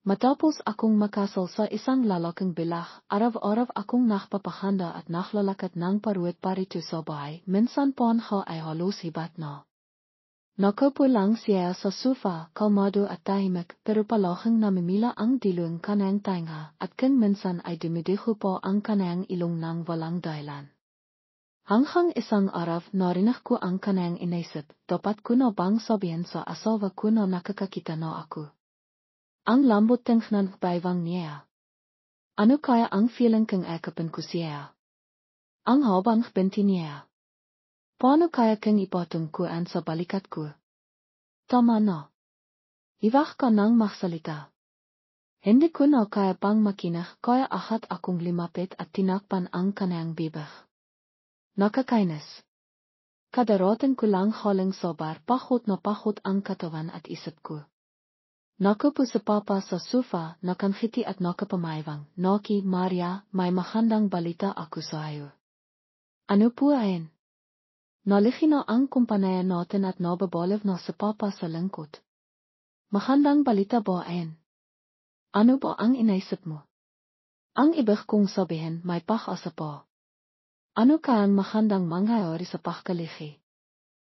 Matapos akong makasal sa isang lalaking bilah, araw-araw akong nakpapahanda at naglalakat ng paruwet parito sa bahay, minsan pon ay halos hibat na. Nakaupo lang siya sa sofa, kalmado at tahimik, pero palahing namimila ang dilong kanang tainga, at kung minsan ay dumidiho po ang kanang ilong ng walang dahilan. Hanggang isang araw narinig ko ang kanang inisip, dapat ko na bang sabihin sa asawa ko na nakakakita na ako. Ang lambot ng baywang niya. Ano kaya ang feeling kung akapin ko siya? Ang habang binti niya. Paano kaya kung ipatong ko ang sa balikat ko? Tama na. Iwag ka nang magsalita. Hindi ko na kaya pang makinig, kaya ahat akong limapit at tinakpan ang kanang bibig. Nakakainis. Kadarating ko lang haling sobar, pahot na pahot ang katawan at isip ko. Nakaupo si Papa sa sofa, nakangiti at nakapamayvang, Naki, Maria, may magandang balita ako sa iyo. Ano po ayan? Nalihi na ang kumpanya natin at nababaliw na si Papa sa lingkod. Magandang balita ba ayan? Ano ba ang inaisip mo? Ang ibig kong sabihin may pag-asa pa. Ano ka ang magandang mangyayari sa pagkalihi?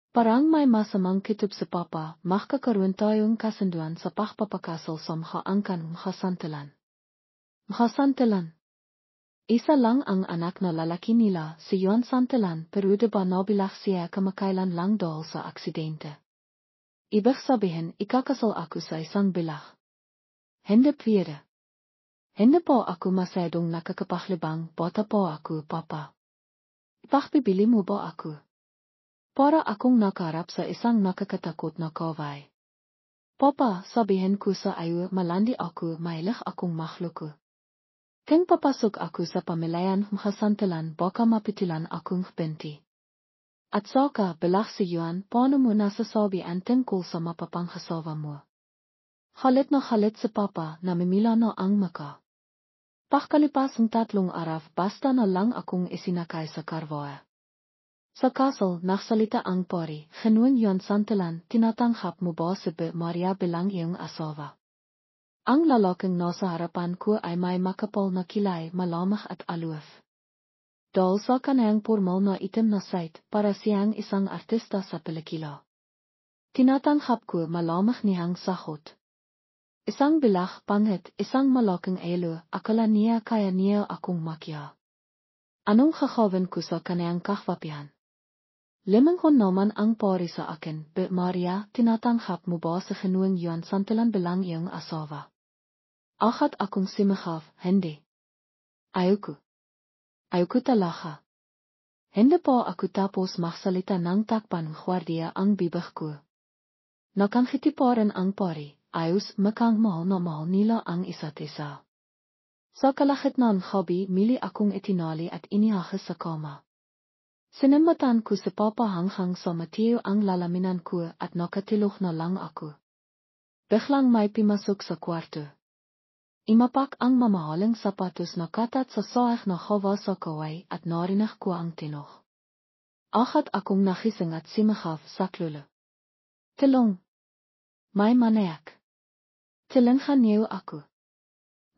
Parang may masamang kitub sa Papa, makakaroon tayong kasunduan sa pagpapakasal sa mga makasantalan. Makasantalan? Isa lang ang anak na lalaki nila, si Juan Santalan, pero diba nabilah siya kamakailan lang dahil sa aksidente. Ibig sabihin, ikakasal ako sa isang bilah. Hindi pwede. Hindi po ako masyadong nakakapaglibang, bata po ako, Papa. Ipagpibili mo ba ako? Para akong nakarap sa isang nakakatakot na kaway. Papa, sabihin ko sa iyo, malandi ako, mahilig akong makhloko. Kung papasok ako sa pamilayan makasantalan, baka mapitulan akong binti. At saka, bilang si Juan, paano mo nasasabi ang tungkol sa mapapanghasawa mo? Halit na halit si Papa, namimila na ang maka. Pagkalipas ng 3 araw, basta na lang akong isinakay sa karwahe. Sa kasal, nagsalita ang pari, Genuine Juan Santalan, tinatanggap mo ba si Maria bilang iyong asawa? Ang lalaking nasa harapan ko ay may makapal na kilay, malamig at aloof. Dahil sa kanang formal na itim na site, para siyang isang artista sa pelikula. Tinatanggap ko malamig niyang sahot. Isang bilah pangit, isang malaking elo, akala niya kaya niya akong makya. Anong kakawin ko sa kanang kahwapihan? Limanghon naman ang pari sa akin, Maria, tinatanggap mo ba sa Genuine Juan Santalan bilang iyong asawa? Ahat akong simahaf, hindi. Ayoko. Ayoko talaga. Hindi po ako tapos magsalita ng takpan gwardiya ang bibig ko. Nakangiti pa rin ang pari, ayos makang mahal na mahal nila ang isa't isa. Sa kalahitnaan hobby, mili akong itinali at inihahas sa kama. Sinamatan ko si Papa hanggang sa matiyo ang lalaminan ko at nakatilok na lang ako. Biglang may pimasok sa kwarto. Imapak ang mamahaling sapatos na katat sa saak na hawa sa kaway at narinig ko ang tinok. Ahat akong nakising at simahaf sa klulo. Tilong. May manayak. Tilinghan niyo ako.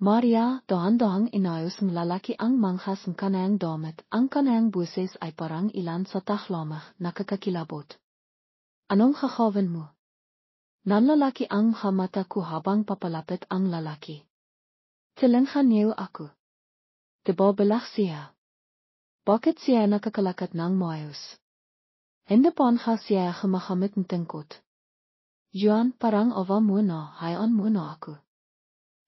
Maria, dahan-dahang inayos ng lalaki ang manghas ng kanayang damit, ang kanayang buses ay parang ilan sa tahlamah, nakakakilabot. Anong kakawin mo? Nanlalaki ang hamata ko habang papalapit ang lalaki. Tilinghan niyo ako. Diba bilah siya? Bakit siya nakakalakat ng maayos? Hindi pa siya gemahamit ng tingkot. Juan, parang awa mo na, hayaan mo na ako.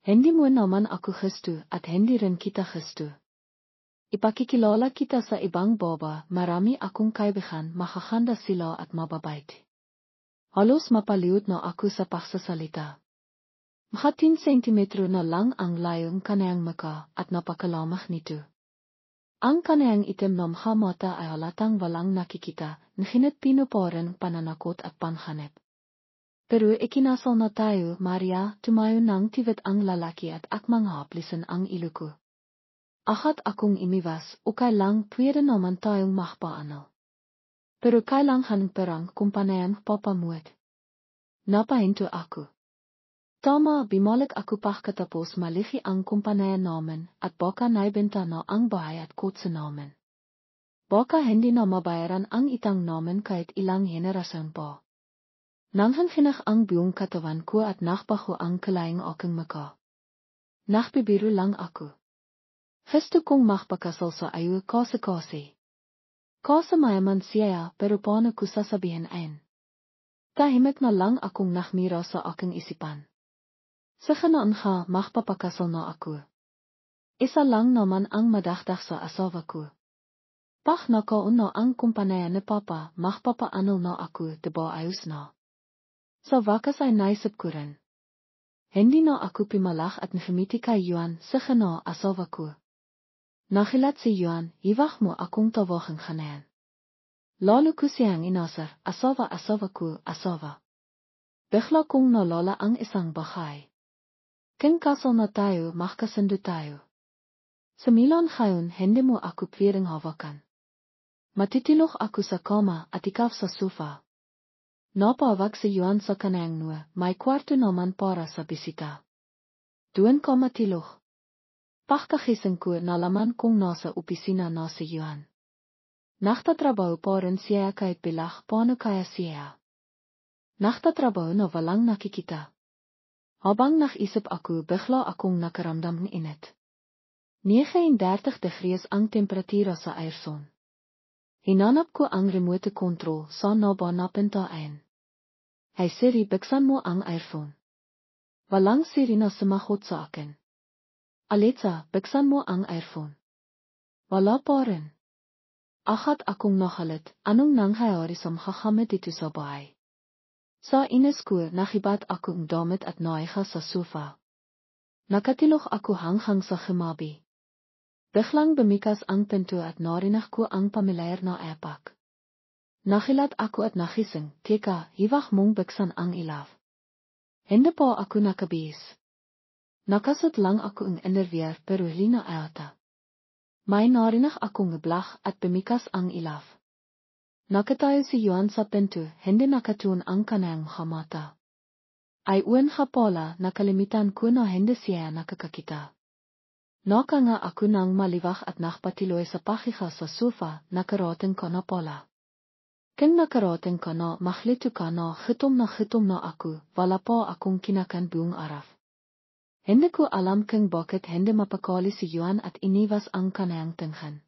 Hindi mo naman ako gusto at hindi rin kita gusto. Ipakikilala kita sa ibang baba, marami akong kaibigan, makakanda sila at mababait. Halos mapaliud na ako sa pagsasalita. Mga 10 sentimetro na lang ang layong kanayang maka at napakalamang nito. Ang kanayang itim na mga mata ay halatang walang nakikita, nahinit pinuporan pananakot at panhanep. Pero ikinasal na tayo, Maria, tumayo ng tiwit ang lalaki at akmang haplisan ang iluko. Ahat akong imiwas, ukay lang pwede naman tayong mahpaano. Pero kailangan perang kumpanayan papamuet. Napahinto ako. Tama bimalik aku pagkatapos malihi ang kumpanya namin at baka naibenta na ang bahay at kotse namin. Baka hindi na mabayaran ang itang namin kahit ilang henerasyon pa. Nanghanginag ang buong katawan ko at nakbaho ang kalaing aking maka. Nakbibiru lang ako. Gusto kong makpakasal sa iyo kasi. Kasi mayaman siya pero paano ko sasabihin ayon? Tahimik na lang akong nakmira sa aking isipan. Sa ganaan nga makpapakasal na ako. Isa lang naman ang madagdag sa asawa ko. Pag nakaon na ang kumpanya ni Papa, makpapaanal na ako diba ayos na. Sa wakas ay naisip ko rin. Hindi na ako pimalak at nahimiti kay Yuan sa gana asawa ko. Nakilat si Yuan, iwag mo akong tawagan ganayan. Lalo ko siyang inasar, asawa ko, asawa. Bigla kong nalala ang isang bagay. King kasal na tayo, makasundo tayo. Sa Milan ngayon, hindi mo ako pwedeng hawakan. Matitilog ako sa kama at ikaw sa sofa. Napawag si Yuan sa kanayang nua, may kwarto naman para sa bisita. Doon ka matilog. Pagkagising ko nalaman kong nasa opisina na si Yuan. Nagtatrabaho pa rin siya kahit bilang paano kaya siya. Nagtatrabaho na walang nakikita. Habang nag-isip ako, bigla akong nakaramdam ng init. 39 degrees ang temperatuur sa airson. Hinanap ko ang remote control sa nabanapin taan. Hey Siri, buksan mo ang airphone. Walang Siri na sumagot sa akin. Alexa, buksan mo ang airphone. Wala pa rin. Agad akong nakalit, anong nangyayari sa mga dito sa bahay? Sa inis ko, nakibat akong damit at naiga sa sofa. Nakatilog ako hanggang sa gemabi. Biglang bumikas ang pinto at narinig ko ang pamilyar na apak. Nakilat ako at nagising, teka, hiwag mong buksan ang ilaw. Hindi pa ako nakabihis. Nakasot lang ako ang enervier pero hindi na ata. May narinig akong ngeblag at bumikas ang ilaw. Nakatayo si Yuan sa pinto, hindi nakatuon ang kanang mata. Ay uwan pala, nakalimitan ko na hindi siya nakakakita. Naka nga ako nang maliwag at nakpatiloy sa pakiga sa sofa, nakarating ka na pala. Kung nakarating ka na, maglito ka na, gutom na ako, wala pa akong kinakan buong araw. Hindi ko alam kung bakit hindi mapakali si Yuan at iniwas ang kanang tinghan.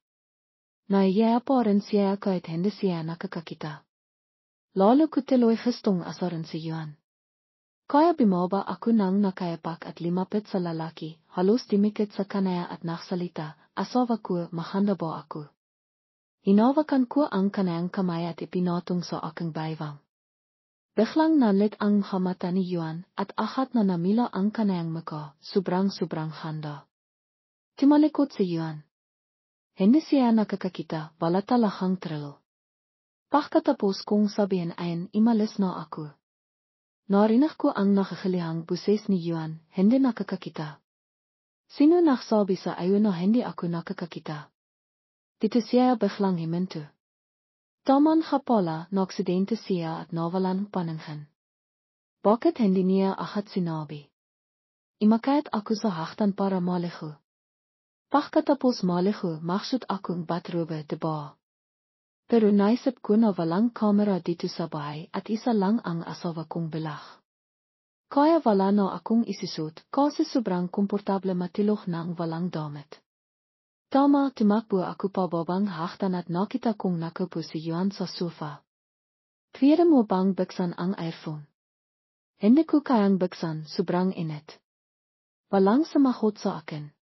Naiya pa rin siya kahit hindi siya nakakakita. Lalo ko tuloy gustong asarin si Yuan. Kaya bumaba ako nang nakayapak at limapit sa lalaki, halos dimikit sa kanaya at naksalita, asawa ko, mahanda ba ako? Hinawakan ko ang kanayang kamay at ipinatong sa aking baywang. Biglang nalit ang mata ni Yuan at agad na namila ang kanayang mukha, sobrang handa. Timalikot si Yuan. Hindi siya nakakakita, wala talagang thrill. Pagkatapos kong sabihin ayon, imalis na ako. Narinig ko ang nakakilihang buses ni Yuan, hindi nakakakita. Sino nagsabi sa iyo na hindi ako nakakakita? Dito siya biglang himinto. Taman pala, naaksidente siya at nawalan paningin. Bakit hindi niya agad sinabi? Imakait ako sa haktan para maligo. Pagkatapos maligo, magsud akong batrobe diba? Pero naisip ko na walang kamera dito sa bahay at isa lang ang asawa kong bilang. Kaya wala na akong isusot kasi sobrang komportable matilog nang walang damit. Tama, tumakbo ako pababang haktan at nakita kong nakaupo si Yuan sa sofa. Pwede mo bang buksan ang iPhone? Hindi ko kayang buksan, sobrang init. Walang sumagot sa akin.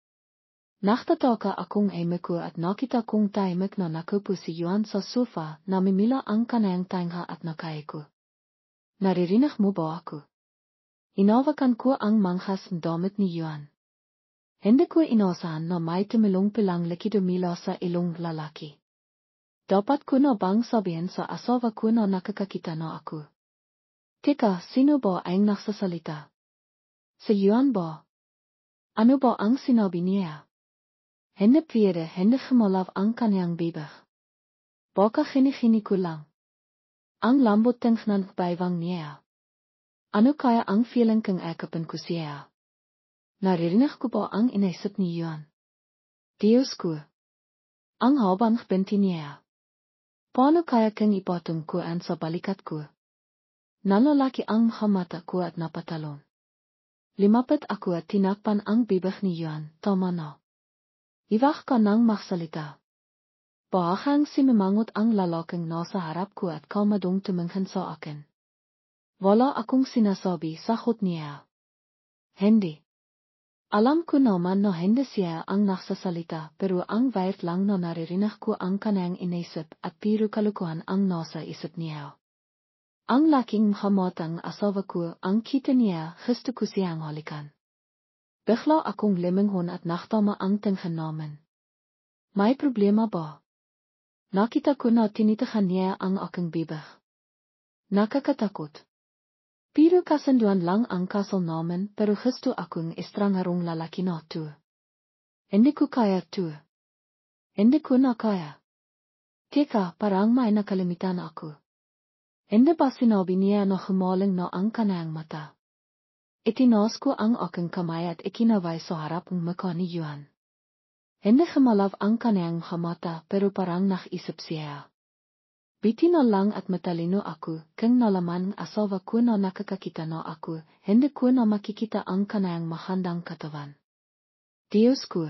Naktataka akong ko at nakita kong tahimik na nakaupo si Yuan sa sofa, namimila ang kanayang tangha at nakaiko. Naririnig mo ba ako? Inawakan ko ang manghas ng damit ni Yuan. Hindi ko inasahan na may tumilong pilang likido mila sa ilong lalaki. Dapat ko na bang sabihin sa asawa ko na nakakakita na ako? Teka, sino ba ang nagsasalita? Si Yuan ba? Ano ba ang sinabi niya? Hindi pwede, hindi gemalaw ang kanyang bibig. Baka hinihini ko lang. Ang lambot tingnan baywang niya. Anu kaya ang feeling kang ekapan kusiya. Naririnig ko po ang inaisip ni Yuan. Diyos ko. Ang habang binti niya. Paano kaya kang ipatong ko ang sa balikat ko? Nalalaki ang hamata ko at napatalon. Limapit ako at tinakpan ang bibig ni Yuan, tama na. Iwag ka nang magsalita. Bahang simamangot ang lalaking nasa harap ko at kalmadong tumingin sa akin. Wala akong sinasabi sa hot niya. Hindi. Alam ko naman na hindi siya ang nagsasalita pero ang wait lang na naririnig ko ang kanyang inisip at puro kalukuhan ang nasa isip niya. Ang laking hamatang asawa ko ang kita niya gusto ko siyang halikan. Bigla akong liminghon at nachtama ang tingin namin. May problema ba? Nakita ko na tinitigan niya ang aking bibig. Nakakatakot. Pero kasunduan lang ang kasal namin pero gusto akong istrangarong lalaki na to. Hindi ko kaya to. Hindi ko na kaya. Teka, parang may nakalimitan ako. Hindi ba sinabi niya na humaling na ang kanyang mata? Itinaas ko ang aking kamay at ikinaway sa harap ng mukha ni Yuan. Hindi humalaw ang kanyang mata pero parang naisip siya. Biti na lang at matalino ako, kung nalaman asawa ko na nakakakita na ako, hindi ko na makikita ang kanyang mahandang katawan. Diyos ko.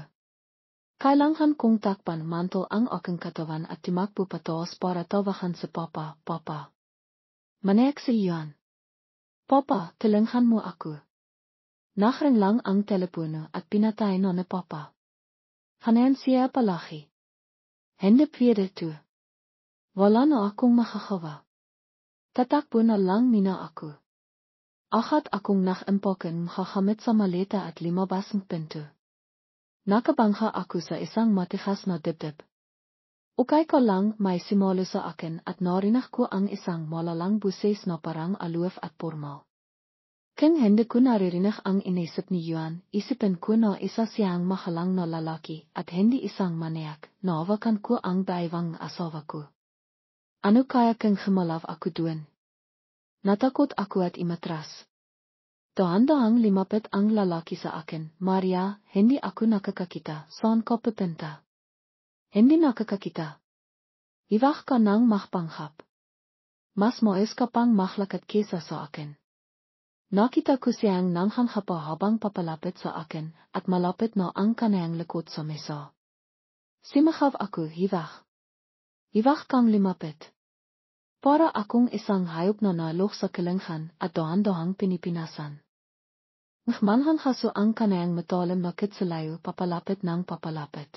Kailangan kong takpan mantle ang aking katawan at tumakbo pataas para tawagan si Papa, Papa. Manayak si Yuan. Papa, tulungan mo ako. Nakring lang ang telepono at pinatay na ni Papa. Hanan siya palaki. Hindi pwede to. Wala na akong makakawa. Tatakbo na lang nina ako. Agad akong nakimpakan makakamit sa maleta at limabas ng pinto. Nakabangha ako sa isang matigas na dibdib. Ukay ko lang may simolo sa akin at narinig ko ang isang malalang buses na parang aluaf at formal. Kung hindi ko naririnig ang inisip ni Yuan, isipin ko na isa siyang mahalang na lalaki at hindi isang maniak, nawakan ko ang baywang asawa ko. Ano kaya kung humalaw ako doon? Natakot ako at imatras. Dahan-dahang limapit ang lalaki sa akin, Maria, hindi ako nakakakita, saan ka pupunta? Hindi nakakakita. Iwag ka nang magpanghap. Mas maayos ka pang maglakad kesa sa akin. Nakita ko siyang nanghanghapa habang papalapit sa akin at malapit na ang kanyang likod sa mesa. Simahaw ako, iwag. Iwag kang limapit. Para akong isang hayop na nalok sa kilinghan at dahan-dahang pinipinasan. Ngmanhan haso ang kanyang matalim na kitsalayo papalapit ng papalapit.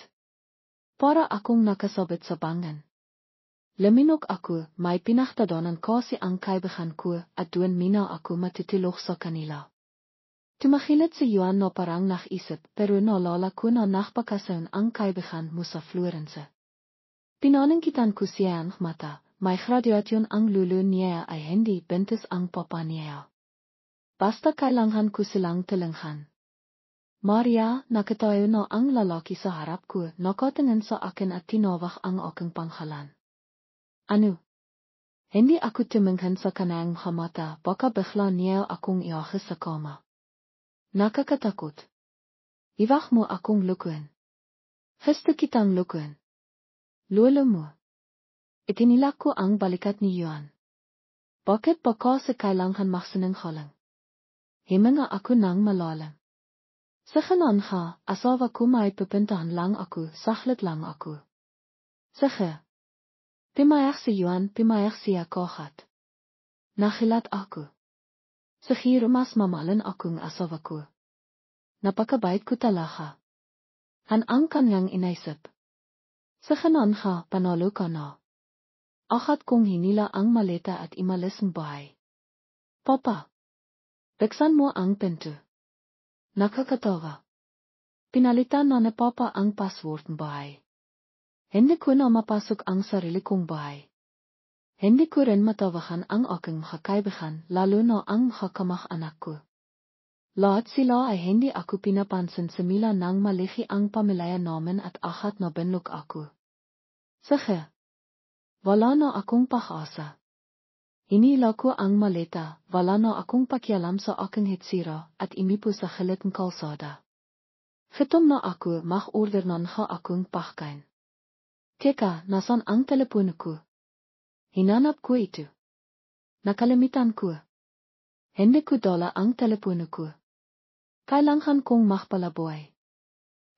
Para akong nakasabit sa bangan. Luminok ako, may pinahtadanan kasi ang kaibigan ko at doon mina ako matitilok sa kanila. Tumahilit si Yuan na parang naisip pero naalala ko na nakpakasayon ang kaibigan mo sa Florence. Pinaningkitan ko siyang mata. May graduasyon ang lulu niya ay hindi bintis ang papa niya. Basta kailangan ko silang tulungan. Maria, nakatayo na ang lalaki sa harap ko, nakatingin sa akin at tinawag ang aking pangalan. Ano? Hindi ako tumingin sa kanyang mata, baka bigla niya akong iahis sa kama. Nakakatakot. Iwag mo akong lukuin. Gusto kitang lukuin. Lolo mo. Itinilak ko ang balikat ni Yuan. Bakit ba kasi kailangan magsinungaling? Himinga ako ng malalim. Sa kanan ha, asawa ko may pupuntahan lang ako, saglit lang ako. Sige. Pimayak si Yuan, pimayak siya kahat. Nahilat ako. Sige mas mamahalin akong asawa ko. Napakabait ko talaga. Ang kanyang inaisip. Sa kanan ha, panalo ka na. Agad kong hinila ang maleta at imalis ng bahay. Papa. Buksan mo ang pinto. Nakakatawa. Pinalitan na ni Papa ang password ng bahay. Hindi ko na mapasok ang sarili kong bahay. Hindi ko rin matawakan ang aking makakaibigan lalo na ang makakamag-anak ko. Lahat sila ay hindi ako pinapansin simula nang malihi ang pamilya namin at agad na binlok ako. Sige. Wala na akong pag-asa. Ini laku ang maleta, wala na akong pakialam sa aking hetsira, at imipo sa gilid ng kalsada. Gitom na ako mag order nan ga akong pagkain. Teka, nasan ang telepoon ko? Hinanap ko ito. Nakalimitan ko. Hindi ko dala ang telepoon ko. Kailangan kong magpalaboy.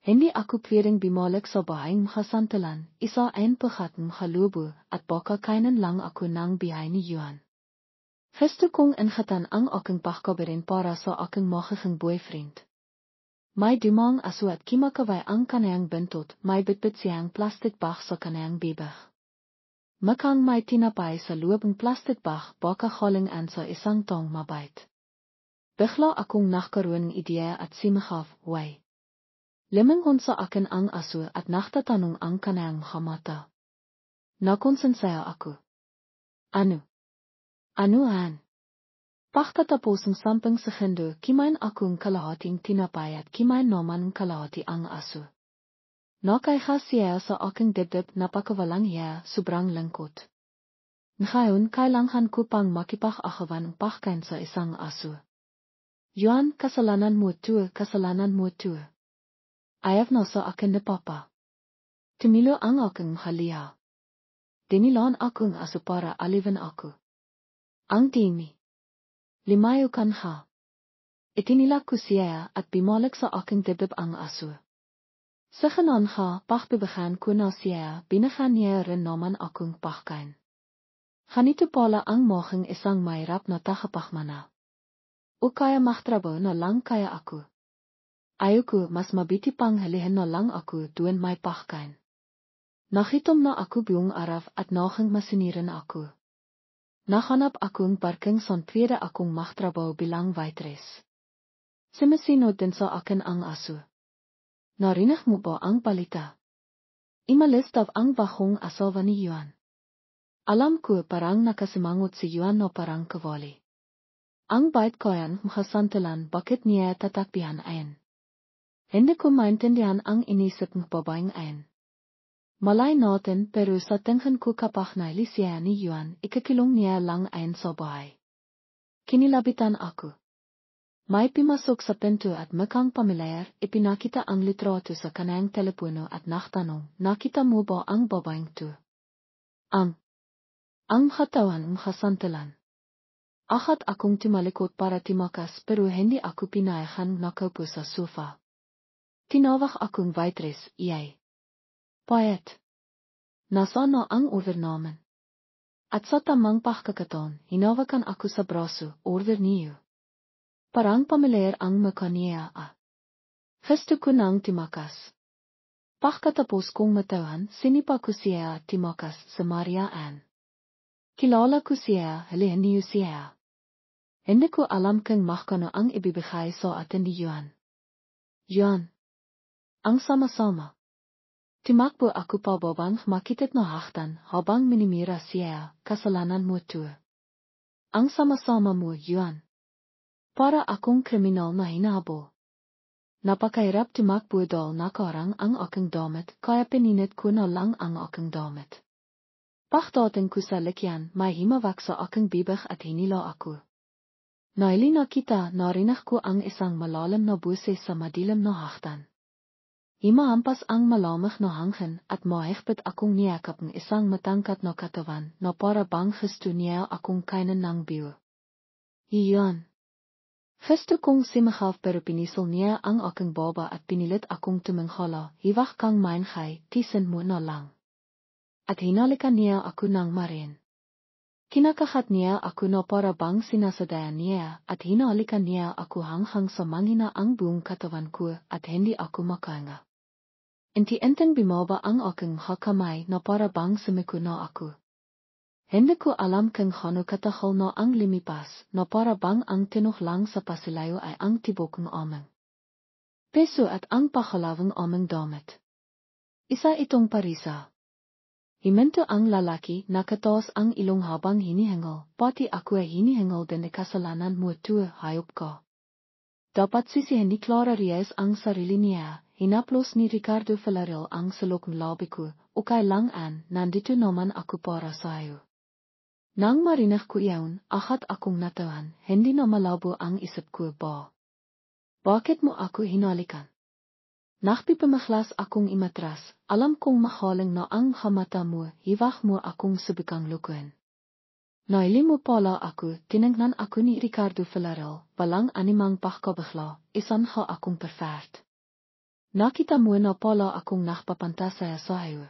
Hindi ako pwedeng bumalik sa bahay makasantalan, isa ein pagat makalubo, at baka kainin lang ako ng bihay ni Yuan. Gusto kong ingatan ang aking pagkaberin para sa aking magiging boyfriend. May dumang aso at kimakaway ang kanayang bentot, may bitbit siyang plastic bag sa kanayang bibig. Makang may tinapay sa loob ng plastic bag, baka galing an sa isang tong mabait. Bigla akong nagkaroon ng ideya at simigaf, way. Limingon sa akin ang aso at nagtatanong ang kanayang mata. Nakonsensaya ako. Ano? Ano an? Pagkatapos ng 10 segundo, kimain akong kalahating tinapay at kimain naman kalahati ang aso. Nakaiha siya sa aking dibdib na pagkawalang hiya, sobrang lungkot. Ngayon kailangan ko pang makipag-akawan ng pagkain sa isang aso. Yuan, kasalanan mo to, kasalanan mo to. Ayaw na sa akin ni Papa. Tumilo ang aking haliya. Dinilaan akong aso para alivin ako. Ang timi. Limayo kan ha. Itinila ko siya at bimalik sa aking dibdib ang aso. Sa ganon ha, pagbibigan ko na siya, binigyan niya rin naman akong pagkain. Ganito pala ang maging isang mahirap na tagapagmana. O kaya magtrabaho na lang kaya ako. Ayoko mas mabiti pang halihin na lang ako doon may pagkain. Nakitom na ako buong araw at naging masiniran ako. Nahanap akong parking sa tweede akong magtrabaho bilang waitress. Sumasinod din sa akin ang aso. Narinig mo ba ang balita? Imalis daw ang bahong asawa ni Yuan. Alam ko parang nakasimangot si Yuan na parang kawali. Ang bait kayan makasantalan bakit niya tatakbihan ayon. Hindi ko maintindihan ang inisip ng babaeng ayon. Malay natin pero sa tingin ko kapag naili siya ni Yuan, ikakilong niya lang ayon sa bahay. Kinilabitan ako. May pimasok sa pinto at makang pamilyar, ipinakita ang litrato sa kanayang telepono at nagtanong, nakita mo ba ang babaeng to? Ang katawan makasantalan. Ahat akong tumalikot para timakas pero hindi ako pinayagan nakaupo sa sofa. Tinawag akong waitress, iyay. Payat. Nasaan na ang overnamen? At sa tamang pagkakataon, hinawakan ako sa braso, order niyo. Parang pamilyar ang mukha niya Gusto ko nang timakas. Pagkatapos kong matawan, sinipa ko siya timakas sa Maria Ann. Kilala ko siya, halihan niyo siya. Hindi ko alam kung magkano ang ibibigay sa atin ni Yuan. Yuan. Ang sama-sama. Timakbo ako pababang makitit na haktan habang minimira siya, kasalanan mo to. Ang sama-sama mo, Yuan. Para akong kriminal na hinabo. Napakahirap tumakbo dahil nakarang ang aking damit, kaya pininit ko na lang ang aking damit. Pagdating ko sa likyan, may himawak sa aking bibig at hinila ako. Naili nakita, narinig ko ang isang malalim na boses sa madilim na haktan. Himahampas ang malamig na hangin at mahigpit akong niyakap ng isang matangkat na katawan na para bang gusto niya akong kainin ng biyo. Iyon. Gusto kong simahaf pero pinisol niya ang aking baba at pinilit akong tuminghala, hiwak kang main kay, tisin mo na lang. At hinalikan niya ako ng marin. Kinakahat niya ako na para bang sinasadayan niya at hinalikan niya ako hanggang sa manghina ang buong katawan ko at hindi ako makahinga. Inti-intang bumaba ang aking kamay na para bang sumiko na ako. Hindi ko alam kung ano katahol na ang limipas na para bang ang tinok lang sa pasilayo ay ang tibok ng aming peso at ang pakalawang aming damit. Isa itong parisa. Himinto ang lalaki, nakataas ang ilong habang hinihingal, pati ako ay hinihingal din kasalanan mo to, hayop ka. Dapat sisihin ni Clara Reyes ang sarili niya. Hinaplos ni Ricardo Villarreal ang sulok ng labi ko, okay lang nandito naman ako para sa'yo. Nang marinig ko iyon, agat akong natawan, hindi na malabo ang isip ko ba. Bakit mo ako hinalikan? Nakpipamahlas akong imatras, alam kong mahaling na ang hamata mo, hiwag mo akong subikang lukuin. Naili mo pala ako, tinignan ako ni Ricardo Villarreal, walang animang pagkabigla, isan ha akong perfect. Nakita mo na pala akong nakpapantasaya sa iyo.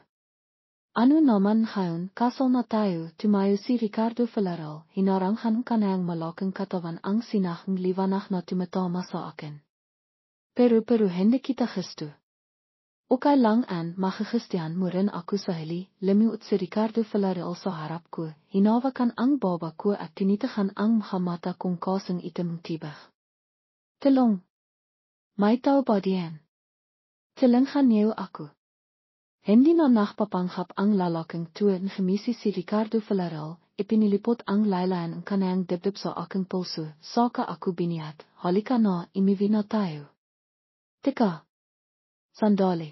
Ano naman ngayon, kasal na tayo, tumayo si Ricardo Villarreal, hinaranghan kanayang malaking katawan ang sinahang liwanag na tumatama sa akin. Pero hindi kita gusto. Okay lang an, makikistihan mo rin ako sa hili, lemiut si Ricardo Villarreal sa harap ko, hinawakan ang baba ko at tinitahan ang mata kong kasing itim tibag. Tulong! May tao ba diyan? Tulungan niyo ako. Hindi na nakpapanghap ang lalaking tuwing gemisi si Ricardo Villarreal, ipinilipot ang laylayan ang kanayang dibdib sa aking pulso, saka ako biniyat, halika na, imiwi na tayo. Teka! Sandali!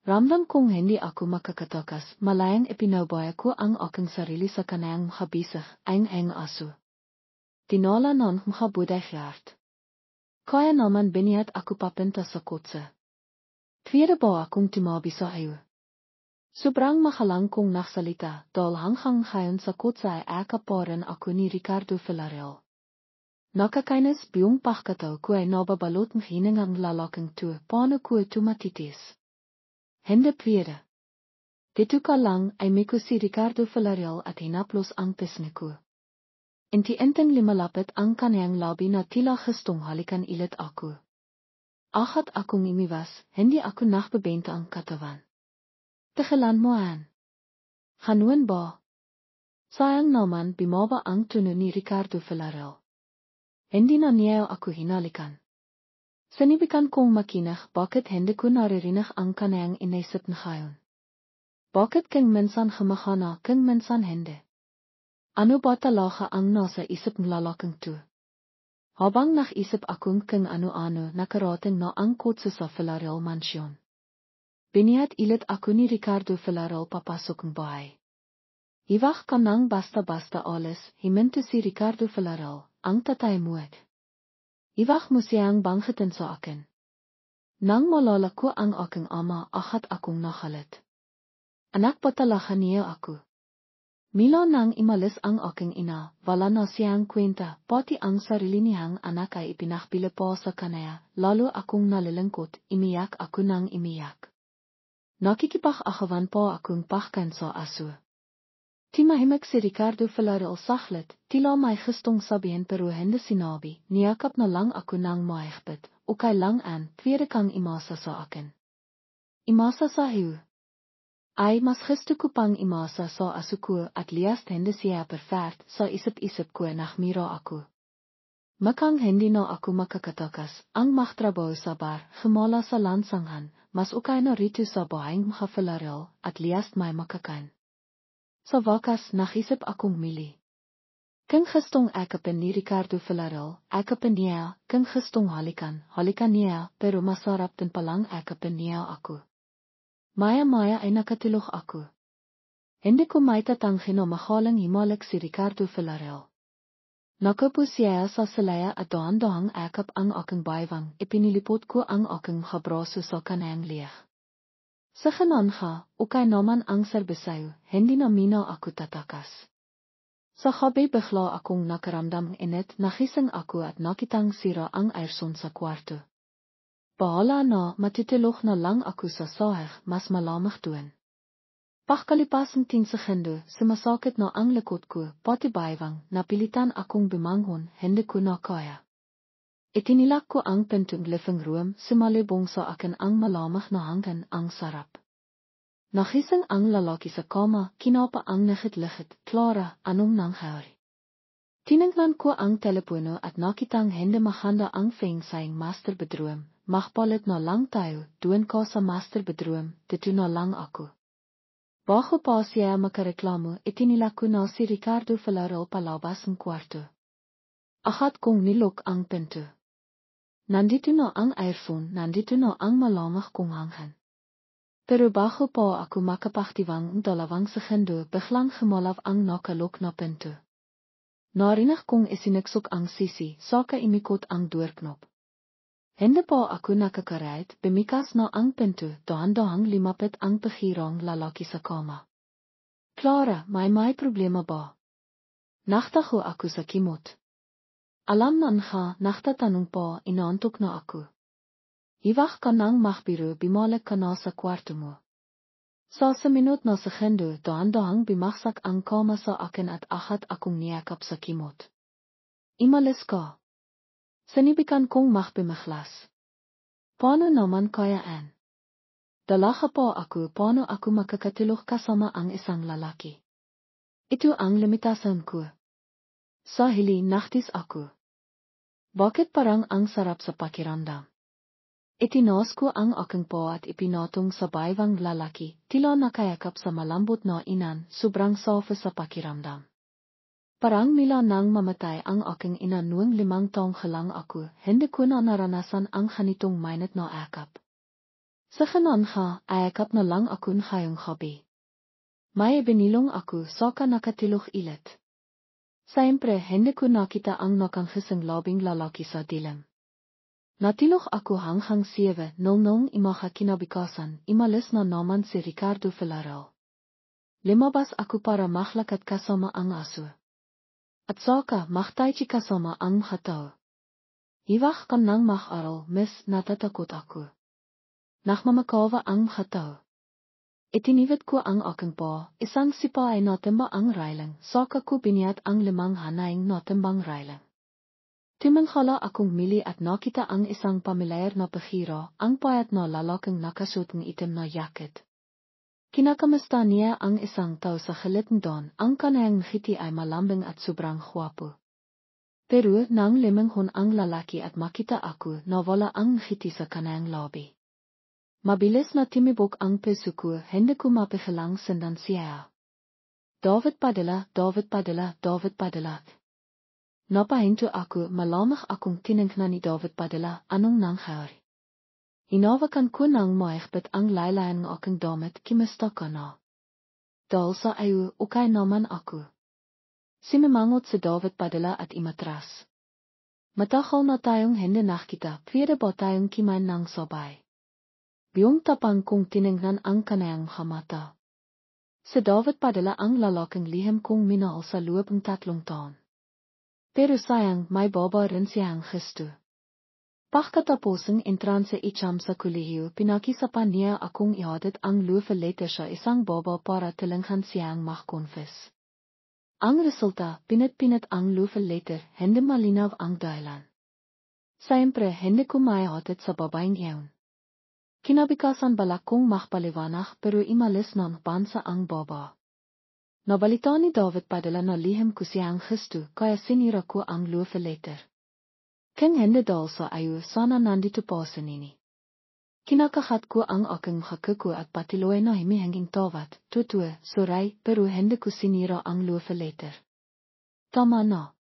Ramdam kong hindi ako makakatakas, malayang ipinabaya ko ang aking sarili sa kanayang habisag, ang aso. Tinala ng mabudahyart. Kaya naman biniyat ako papunta sa kotse. Tweede ba akong tumabi sa iyo? Sobrang makalang kong naksalita, dahil hanggang ngayon sa kotse ay akaparan ako ni Ricardo Villarreal. Nakakainis biyong pagkataw ko ay nababalot ng hiningang lalaking to, paano ko tumatitis? Hindi pwede. Dito ka lang ay may ko si Ricardo Villarreal at hinaplos ang pisngi ko. Inti-inteng limalapit ang kanayang labi na tila gustong halikan ilit ako. Agat akong imiwas, hindi ako nakbebenta ang katawan. Tegelan mo aan. Ganuin ba? Sayang naman bimaba ang tono ni Ricardo Villarreal. Hindi na niya ako hinalikan. Sinibikan kong makinig bakit hindi ko naririnig ang kanayang inisip na ngayon. Bakit kang minsan gumagana kang minsan hindi? Ano ba talaga ang nasa isip ng lalaking to? Habang naisip akong kung ano-ano nakarating na ang kotse sa Villarreal Mansion. Biniyat ilit ako ni Ricardo Villarreal papasok ng bahay. Hiwag ka nang basta-basta alis, himinto si Ricardo Villarreal, ang tatay muwag. Hiwag mo siyang banggitin sa akin. Nang malala ko ang aking ama, agat akong nakalit. Anak pa talaga niya ako. Mila nang imalis ang aking ina, wala na siyang kwenta, pati ang sarili niyang anak ay ipinakbila pa sa kanaya, lalo akong nalilingkot, imiyak ako nang imiyak. Nakikipag-akawan pa akong pakkan sa aso. Timahimik si Ricardo Villarreal saglit, tila may gustong sabihin pero hindi sinabi, niyakap na lang ako nang maihigpit, okay lang an, tweede kang imasa sa akin. Imasa sa iyo. Ay mas gusto ko pang imasa sa aso ko at liast hindi siya perfect sa isip-isip ko nakmira ako. Makang hindi na ako makakatakas, ang magtrabaho sa bar, gemala sa lansangan, mas okay na rito sa bahay mga Villarreal at liast may makakain. Sa wakas naisip akong mili. Kung gustong akapin ni Ricardo Villarreal, akapin niya, kung gustong halikan niya, pero masarap din palang akapin niya ako. Maya-maya ay nakatulog ako. Hindi ko maitatanggi na mahalang himalik si Ricardo Villarreal. Nakaupo siya sa salaya at dahan-dahang akap ang aking baywang, ipinilipot ko ang aking braso sa kanayang liig. Sa ganon ha, okay naman ang serbisayo, hindi na mina ako tatakas. Sa gabi bigla akong nakaramdam init, nagising ako at nakitang sira ang airson sa kwarto. Bahala na, matutulog na lang ako sa sahig, mas malamig doon. Pagkalipas ng 10 segundo, sumasakit na ang likod ko, pati baywang, napilitan akong bumangon, hindi ko na kaya. Itinilak ko ang pintong living room, sumalubong sa akin ang malamig na hangin, ang sarap. Nagising ang lalaki sa kama, kinapa ang nagit-ligit, Clara, anong nangyari? Tinignan ko ang telepono at nakitang hindi maganda ang fengsayang master bedroom. Magpalit na lang tayo, doon ka sa master bedroom, dito na lang ako. Bago pa siya makareklamo, itinilak ko na si Ricardo Villarreal palabas ng kwarto. Agat kong nilok ang pinto. Nandito na ang earphone, nandito na ang malamig kong hangin. Pero bago pa aku makapagtiwang dalawang segundo biglang gemalaw ang nakalok na pinto. Narinig kong isiniksok ang sisi, saka imikot ang doorknop. Hindi pa ako nakakarait, bimikas na ang pinto, dahan-dahang limapit ang pahirang lalaki sa kama. Clara, may problema ba? Nachtago ako sa kimot. Alam na nga, nachtatanong pa, inaantok na ako. Iwag ka nang magbiro, bimalik ka na sa kwarto mo. Sa minut na segundo, dahan-dahang bimaksak ang kama sa akin at agad akong niyakap sa kimot. Imalis ka. Sinibikan kong magbimiglas. Paano naman kayaan? Dalaga pa ako paano ako makakatulog kasama ang isang lalaki. Ito ang limitasan ko. Sa hili nachtis ako. Bakit parang ang sarap sa pakiramdam? Itinaas ko ang aking paw at ipinatong sa baywang lalaki, tila nakayakap sa malambot na inan, sobrang soft sa pakiramdam. Parang mila nang mamatay ang aking ina noong 5 taong lang ako, hindi ko na naranasan ang ganitong mainit na akap. Sa ganun ayakap na lang ako ngayong gabi. May binilong ako saka nakatilog ilit. Siyempre hindi ko nakita ang nakanggising labing lalaki sa dilim. Natilog ako hanggang 7:00 imaga kinabukasan, imalis na naman si Ricardo Villarreal. Lumabas ako para maglakad kasama ang aso. At saka magtaychi kasama ang mga tao. Iwag ka nang mag-aral, miss, natatakot ako. Nagmamakawa ang mga tao. Itiniwid ko ang aking paw, isang sipa ay natimba ang railing, saka ko biniyat ang 5 hanaing natimbang railing. Timanghala akong mili at nakita ang isang pamilyar na pahira, ang payat na lalaking nakasuot ng itim na jacket. Kinakamusta niya ang isang tao sa gilitandaan, ang kanayang ngiti ay malambing at sobrang gwapo. Pero nang limanghon ang lalaki at makita ako, nawala ang ngiti sa kanayang labi. Mabilis na timibok ang puso ko, hindi ko mapigilang sendan siya. David Padilla, David Padilla, David Padilla. Napahinto ako, malamig akong tiningnan ni David Padilla, anong nangyari? Inawakan ko nang maigbit ang laylayan ng aking damit, kimusta ka na? Dahil sa ayo, okay naman ako. Simimangot si David Padilla at imatras. Matagal na tayong hindi nakita, pwede ba tayong kimain ng sabay? Biyong tapang kong tiningnan ang kanayang mata. Si David Padilla ang lalaking lihim kong minahal sa loob ng 3 taon. Pero sayang, may baba rin siyang gusto. Pagkatapos ng entrance icham sa kolehiyo, pinakisapan niya akong ihatid ang love letter sa isang baba para tilinghan siyang mag-confess. Ang resulta, pinit-pinit ang love letter, hindi malinaw ang dahilan. Siyempre, hindi ko maihatid sa babaeng iyon. Kinabukasan balak kong magpaliwanag pero imalis ng bansa ang baba. Nabalita ni David Padilla na lihim ko siyang gusto, kaya sinira ko ang love letter. King hindi dahil sa ayo, sana nandito pa sa nini. Kinakahat ko ang aking hakuko at patiloy na himihanging tawat, tutue, suray, pero hindi ko sinira ang love letter. Tama na.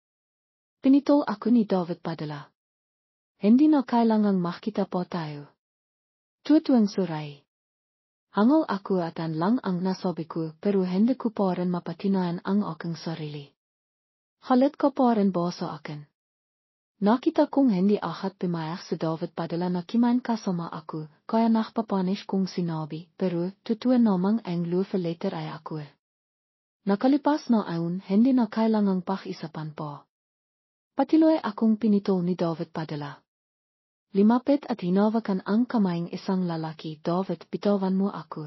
Pinitol ako ni David Padilla. Hindi na kailangang makita pa tayo. Tutuang suray. Hangal ako at lang ang nasabi ko, pero hindi ko pa rin mapatinayan ang aking sarili. Halit ka pa rin ba sa akin? Nakita kong hindi agad pumayag si David Padilla na kimain kasama ako, kaya nakpapanis kong sinabi, pero totoo namang ang love letter ay ako. Nakalipas na ayon, hindi na kailangang pag-isapan pa. Patiloy akong pinitol ni David Padilla. Limapit at hinawakan ang kamayang isang lalaki, David, bitawan mo ako.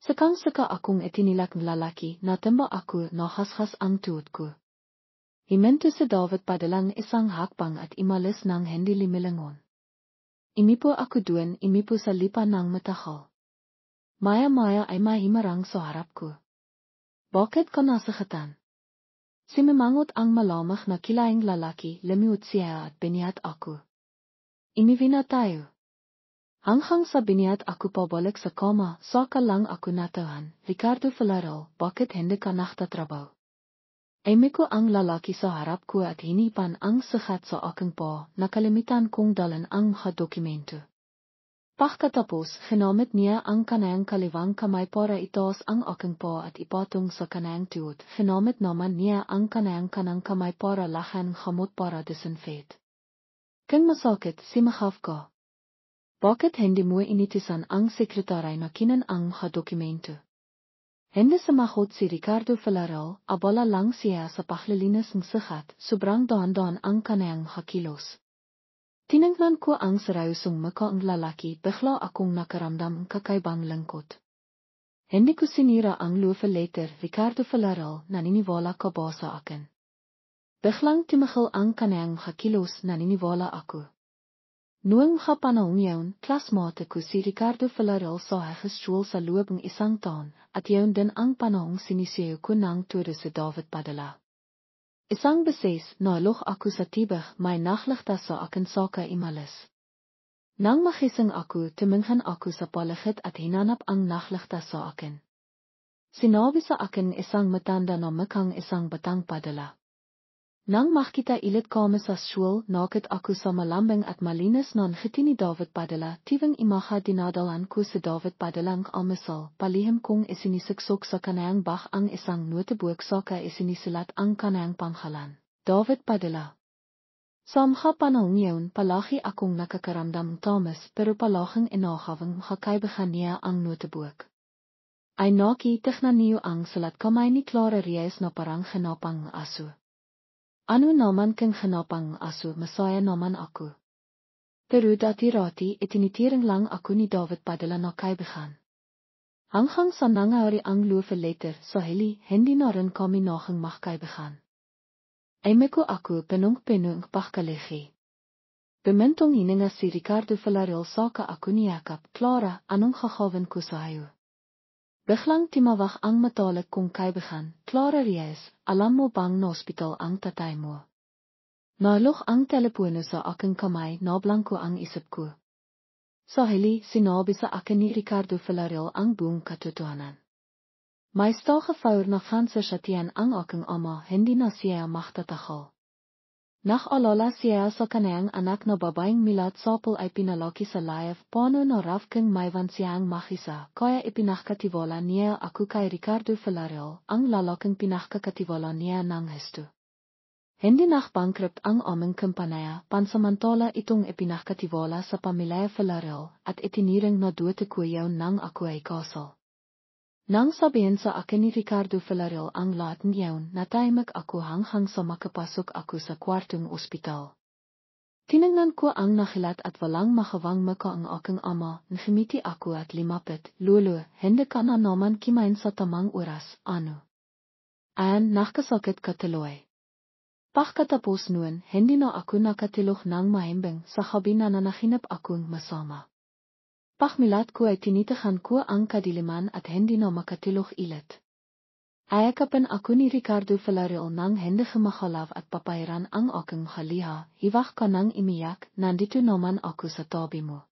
Sakang-saka akong itinilak ng lalaki, natimba ako, nahashas ang tuhod ko. Himinto si David Padilla ng isang hakbang at imalis ng hindi limilangon. Imipo ako doon, imipo sa lipa ng matahal. Maya-maya ay mahimarang sa harap ko. Bakit ka nasakatan? Simimangot ang malamig na kilaing lalaki, lumiwat siya at biniyat ako. Imivina tayo. Hanggang sa biniyat ako pabalik sa koma, saka lang ako natahan, Ricardo Villarreal, bakit hindi ka naktatrabaho? Imiko ang lalaki sa harap ko at hinipan ang sugat sa aking paw, nakalimitan kong dalan ang mga dokumento. Pagkatapos, ginamit niya ang kanang kaliwang kamay para itaas ang aking paa at ipatong sa kanang tuhod. Ginamit naman niya ang kanang kamay para lahan gamot para disinfect. Kung masakit, simahaf ka. Bakit hindi mo initisan ang sekretary na kinan ang mga dokumento? Hindi sumagot si Ricardo Villarreal, abala lang siya sa paglilinis ng sigat, sobrang dahan-dahan ang kanang mga kilos. Tiningnan ko ang seryosyong mukha ng lalaki, bigla akong nakaramdam ng kakaibang lungkot. Hindi ko sinira ang love letter, Ricardo Villarreal, naniniwala ka ba sa akin? Biglang tumigil ang kanang mga kilos, naniniwala ako. Noong mga panahong yun, klasmate ko si Ricardo Villarreal sa gestool sa loob ng isang taon, at yun din ang panahong sinisiyo ko ng tudo si David Padilla. Isang beses, naloch ako sa tibig, may nachligtas sa akin saka imalis. Nang magising ako, tumingin ako sa paligid at hinanap ang nachligtas sa akin. Sinabi sa akin isang matanda na mukhang isang batang Padilla. Nang makita ilit kami sa school, nakit ako sa malambing at malinis non getini David Padilla, tivang imaha dinadalan ko si David Padilla ng almusal, palihim kong isinisiksok sa kanang bach ang isang notebook saka isinisulat ang kanang pangalan, David Padilla. Sa mga panahong yun, palagi akong nakakaramdam ng tamis, pero palaging inahawang makakaibigan niya ang notebook. Ay nakita na niyo ang sulat kamay ni Clara Reyes na parang hinapang aso. Ano naman kang hanapang aso, masaya naman ako. Pero dati-rati itinitiring lang ako ni David Padilla na kaibigan. Hanggang sa nangyari ang love letter sa hili, hindi na rin kami naging magkaibigan. Ay ko ako penong-penong pagkalegi. Bemintong hininga si Ricardo Villarreal saka ako niyakap, Clara, anong gagawin ko sa iyo? Biglang timawag ang matalik kong kaibigan, Clara Reyes, alam mo bang na hospital ang tatay mo? Naloch ang telepono sa aking kamay, nablangko ang isip ko. Sa hili, sinabi sa akin ni Ricardo Villarreal ang buong katotohanan. May stagevouwer na cancer sa tiyan ang aking ama, hindi na siya magtatagal. Nag-alala siya sa kanang anak na babaeng milat sapol ay pinalaki sa live, paano na rafking mayvan siyang makisa, kaya ipinakatiwala niya ako kay Ricardo Villarreal, ang lalaking pinakakatiwala niya ng hesto. Hindi nag-bankrupt ang aming kumpanya, pansamantala itong ipinakatiwala sa pamilya Villarreal, at itiniring na duwete ko yaon nang ako ay kasal. Nang sabihin sa akin ni Ricardo Villarreal ang lahat niyon, natahimik ako hanggang sa makapasok ako sa kwartong ospital. Tiningnan ko ang nakilat at walang makawang maka ang aking ama, ngumiti ako at limapit, Lolo, hindi ka na naman kimain sa tamang oras, ano? An, nakasakit ka tuloy. Pagkatapos noon, hindi na ako nakatilok ng mahimbing sa habi na nanahinap akong masama. Pagmilat ko ay tinitahan ko ang kadiliman at hindi na makatilok ilit. Ayakapan ako ni Ricardo Villarreal nang hindi makalav at papairan ang aking haliha, hiwak ka nang imiyak, nandito naman ako sa tabi mo.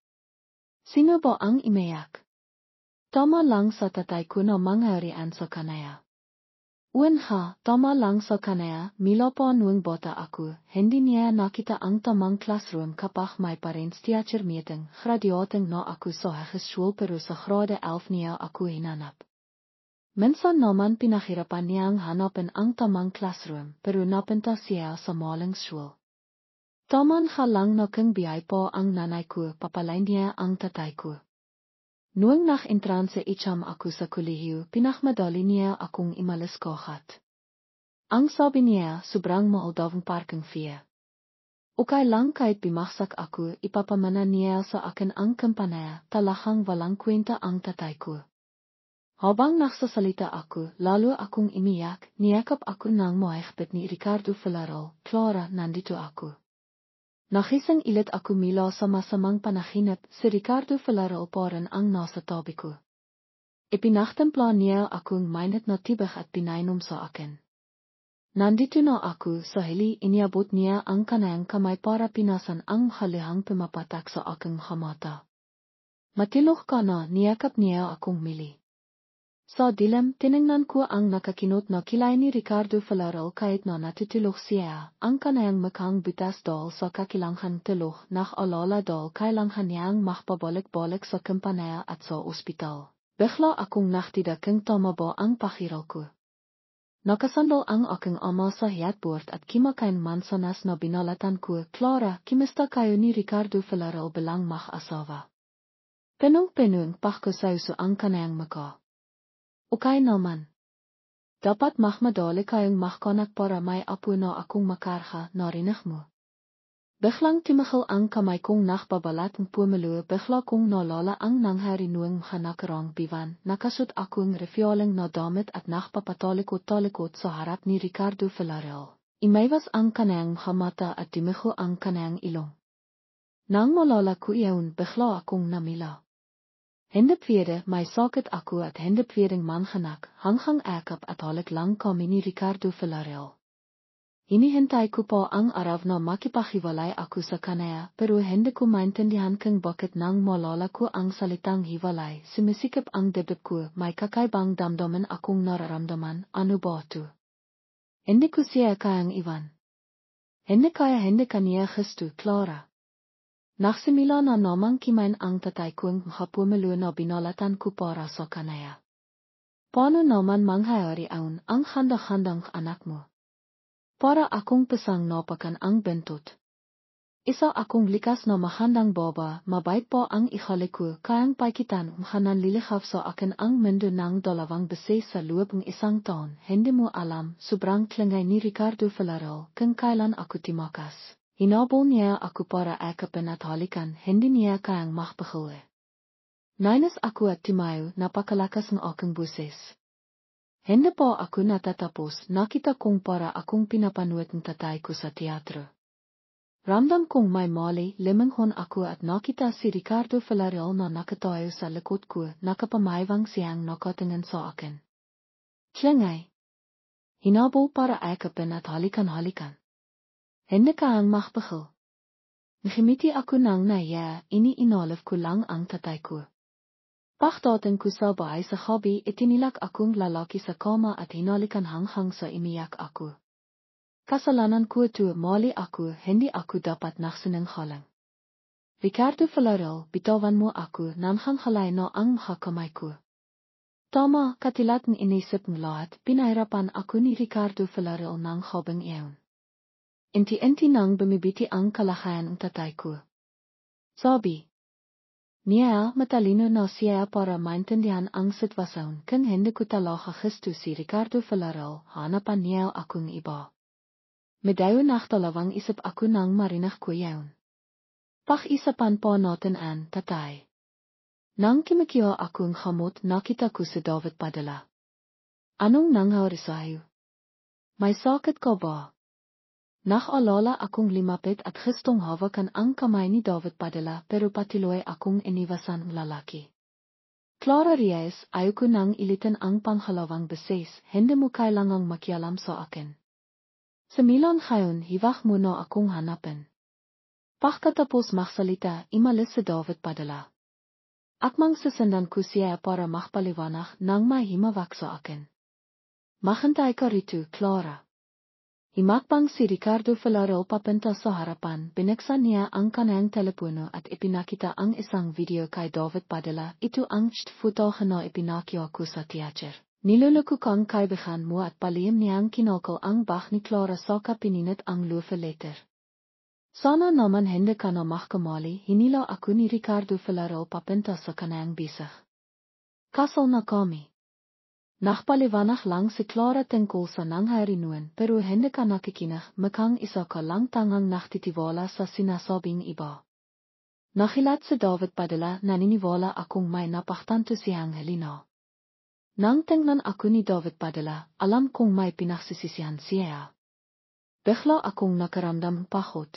Sino ba ang imiyak? Tama lang sa tatay ko na mangyarian sa kanaya. Uwan tama lang sa kanaya, mila pa noong bata ako, hindi niya nakita ang tamang classroom kapag may parents teacher meeting, graduating na ako sa gestool pero sa grade 11 niya ako hinanap. Minsan naman pinahirapan niyang hanapin ang tamang classroom, pero napunta siya sa maling school. Taman lang na kung biyay po ang nanay ko, papalain niya ang tatay ko. Noong nak-intran sa icham ako sa kolehiyo, pinakmadali niya akong imalis kohat. Ang sabi niya, sobrang maaldawang parking fee. Okay lang kahit bimaksak ako, ipapamana niya sa akin ang kampanaya, talahang walang kwenta ang tatay ko. Habang nagsasalita ako, lalo akong imiyak, niyakap ako ng mahigpit ni Ricardo Villarreal, Clara, nandito ako. Nakisang ilit ako mila sa masamang panahinip, si Ricardo Villarreal pa rin ang nasa tabi ko. Ipinaktempla niya akong mainit na tibig at pinainom sa akin. Nandito na ako sa hili, iniabot niya ang kanang kamay para pinasan ang halihang pumapatak sa aking hamata. Matilok ka na, niyakap niya akong mili. Sa dilem tiningnan ko ang nakakinot na kilay ni Ricardo Villarreal kahit na natutulog siya, ang kanayang makang butas dal sa kakilanghan tulog nach alala dal kailangan niyang makpabalik-balik sa kumpanaya at sa ospital. Bigla akong nachtida kung tama ba ang pakiral ko. Nakasandal ang aking ama sa hiyatbord at kimakain mansanas na binalatan ko, Clara, kimista kayo ni Ricardo Villarreal bilang mag-asawa. Penung-penung pakkusauso ang kanayang maka. Okay naman. Dapat madali kayong magkanak para may apo na akong makarha, narinig mo. Biglang tumigil ang kamay kong nakbabalat ng pumalo, bigla kong nalala ang nangyari noong nakarang biwan, nakasut akong refioling na damit at nakpapatalikot-talikot sa harap ni Ricardo Villarreal. Imaiwas ang kanayang mata at tumigil ang kanayang ilong. Nang malala ko iyon, bigla akong namila. Hindupwede, may sakit ako at hindupwedeng manganak, hanghang akap at halik lang kami ni Ricardo Villarreal. Hinihintay ko pa ang araw na makipahiwalay ako sa kanaya, pero hindi ko maintindihan kung bakit nang malala ko ang salitang hiwalay, sumisikip ang dibdib ko, may kakaibang damdamin akong nararamdaman, ano ba ito? Hindi ko siya kayang iwan. Hindi kaniya gusto, Clara. Naksimila na namang kimain ang tatay kong mahapumalo na binalatan ko para sa kanaya. Paano naman manghayari ang handa-handang anak mo? Para akong pisang napakan ang bentot. Isa akong likas na mahandang baba, mabait pa ang ihalik ko, kayang paikitan umhanan lilihaf sa akin ang mundo ng 2 beses sa loob ng 1 taon. Hindi mo alam, sobrang klingay ni Ricardo Villarreal kung kailan ako timakas. Hinabol niya ako para akapin at halikan, hindi niya kayang makpahuli. Nainis ako at tumayo, napakalakas ng aking buses. Hindi pa ako natatapos, nakita kong para akong pinapanood ng tatay ko sa teatro. Ramdam kong may mali, limanghon ako at nakita si Ricardo Villarreal na nakatayo sa likod ko, nakapamayvang siyang nakatingin sa akin. Klingay. Hinabol para akapin at halikan. Hindi ka ang makpahal. Ngimiti ako nang naya, iniinolove ko lang ang tatay ko. Pagdating ko sa bahay sa hobby, itinilak akong lalaki sa kama at hinalikan hanghang sa imiyak ako. Kasalanan ko ito, mali ako, hindi ako dapat nagsinanghalang. Ricardo Villarreal, bitawan mo ako, nanghang halay na ang mahakamay ko. Tama, katilat ng inisip ng lahat, pinahirapan ako ni Ricardo Villarreal ng habang iyon. Inti-inti nang bumibiti ang kalakayan ng tatay ko. Sabi niya, matalino na siya para maintindihan ang sitwasyon, kung hindi ko talaga gusto si Ricardo Villarreal, hanapan niya akong iba. Medayo nachtalawang isip ako nang marinig ko yaon. Pag-isapan pa natin ang tatay. Nang kimikiwa akong hamot, nakita ko si David Padilla. Anong nangyari sa'yo? May sakit ka ba? Nakaalala akong limapit at gustong hawakan ang kamay ni David Padilla pero patuloy akong iniwasan ng lalaki. Clara Reyes, ayoko nang ilitan ang panghalawang beses, hindi mo kailangang makialam sa akin. Samilan ngayon, hiwag mo na akong hanapin. Pagkatapos magsalita, imalis si David Padilla. Akmang sasandan ko siya para makpaliwanag nang may himawak sa akin. Maghintay ka rito, Clara. Himakbang si Ricardo Villarreal papunta sa harapan, binuksan niya ang kanayang telepono at ipinakita ang isang video kay David Padilla. Ito ang footage na ipinakita ko sa teacher. Niloloko kang kaibigan mo at palihim niyang kinakal ang bach ni Clara saka pininit ang lufa letter. Sana naman hindi ka na mahkamali, hinila ako ni Ricardo Villarreal papunta sa kanayang bisag. Kasal na kami. Nakpaliwanag lang si Clara tungkol sa nangyari noon pero hindi ka nakikinig, makang isa ka lang tangang naktitiwala sa sinasabing iba. Nahilat si David Padilla, naniniwala akong may napaktanto siyang Helena. Nang tingnan ako ni David Padilla, alam kong may pinagsisisihan siya. Bigla akong nakaramdam pagod.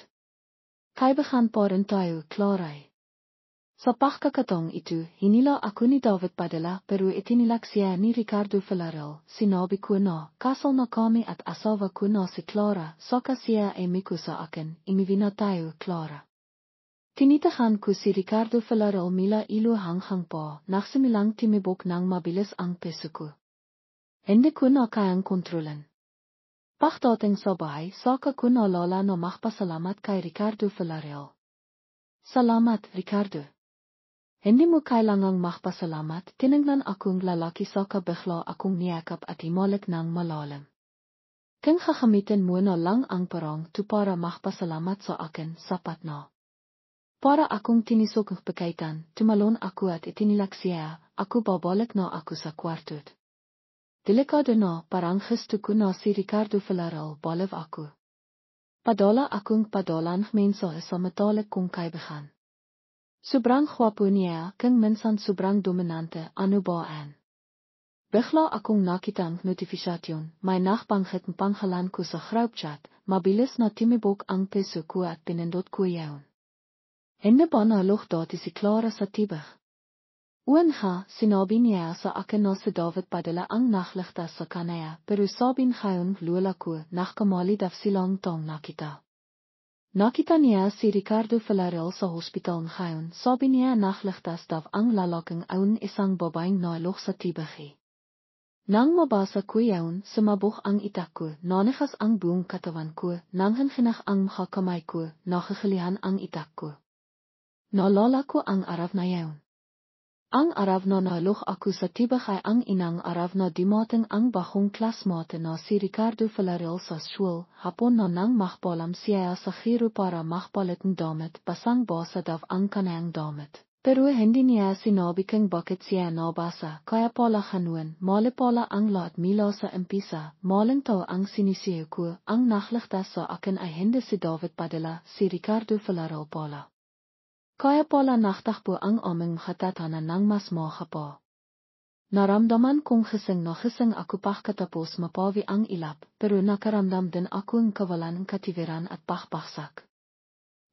Kaibigan pa rin tayo, Clara. Sa pagkakataong ito, hinila ako ni David Padilla pero itinilak siya ni Ricardo Villarreal. Sinabi ko na, kasal na kami at asawa ko na si Clara, saka siya ay miko sa akin, imivina tayo, Clara. Tinitigan ko si Ricardo Villarreal mila ilo hanggang pa, nagsimilang timibok ng mabilis ang peso ko. Hindi ko na kayang kontrolan. Pagdating sa bahay, saka ko naalala na magpasalamat kay Ricardo Villarreal. Salamat, Ricardo. Hindi mo kailangang magpasalamat, tinignan akong lalaki saka bigla akong niyakap at himalik ng malalim. Kung gagamitin mo na lang ang parang to para magpasalamat sa akin, sapat na. Para akong tinisok ng pagkaitan, tumalon ako at itinilak siya, ako babalik na ako sa kwarto. Delikado na, parang gusto ko na si Ricardo Villarreal baliw ako. Padala akong padalang mensahe sa matalik kong kaibigan. Sobrang gwapo niya, kung minsan sobrang dominante, ano ba an? Bigla akong nakitang notifikasyon, may nagbangkit ng pangalan ko sa groupchat, mabilis na timibok ang peso ko at pinindot ko yaon. Hindi ba nalog dati si Clara sa tibig? Uwanha, sinabi niya sa akin na si David padala ang nakligtas sa kanaya, pero sabing ngayon lula ko, nakamali daw silang tong nakita. Nakita niya si Ricardo Villarreal sa hospital ngayon, sabi niya nakligtas daw ang lalaking aun isang babaeng nalog sa tibig. Nang mabasa ko yaon, sumabog ang itak ko, nanigas ang buong katawan ko, nanghinginag ang mga kamay ko, nakagilihan ang itak ko. Naalala ko ang araw na yaon. Ang araw na nalog ako sa tibig ay ang inang araw na dumating ang bagong klasmate na si Ricardo Villarreal sa school, hapon na nang magpalam siya sa giro para magpalit ng damit, basang basa daw ang kanayang damit. Pero hindi niya sinabi kung bakit siya nabasa, kaya pala kanuan, mali pala ang lahat mila sa umpisa, maling tao ang sinisiyo ko, ang nakligtas sa akin ay hindi si David padala, si Ricardo Villarreal pala. Kaya pala naktakbo ang aming katatanan ng mas mga pa. Naramdaman kong gising na gising ako pagkatapos mapawi ang ilap, pero nakaramdam din ako ng kawalan ng kativiran at pakbaksak.